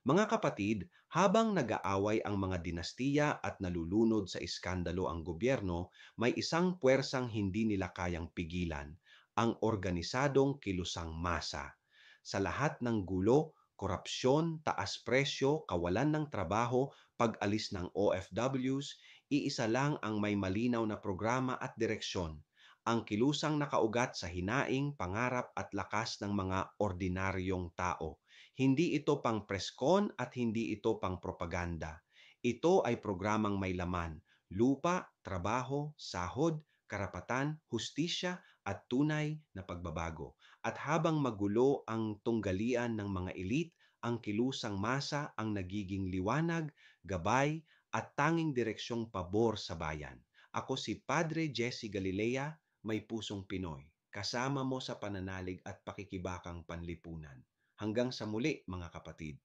Mga kapatid, habang nag-aaway ang mga dinastiya at nalulunod sa iskandalo ang gobyerno, may isang puwersang hindi nila kayang pigilan, ang organisadong kilusang masa. Sa lahat ng gulo, korupsyon, taas presyo, kawalan ng trabaho, pag-alis ng OFWs, iisa lang ang may malinaw na programa at direksyon, ang kilusang nakaugat sa hinaing, pangarap at lakas ng mga ordinaryong tao. Hindi ito pang preskon at hindi ito pang propaganda. Ito ay programang may laman, lupa, trabaho, sahod, karapatan, hustisya at tunay na pagbabago. At habang magulo ang tunggalian ng mga elite, ang kilusang masa ang nagiging liwanag, gabay at tanging direksyong pabor sa bayan. Ako si Padre Jesse Galilea, may pusong Pinoy. Kasama mo sa pananalig at pakikibakang panlipunan. Hanggang sa muli mga kapatid.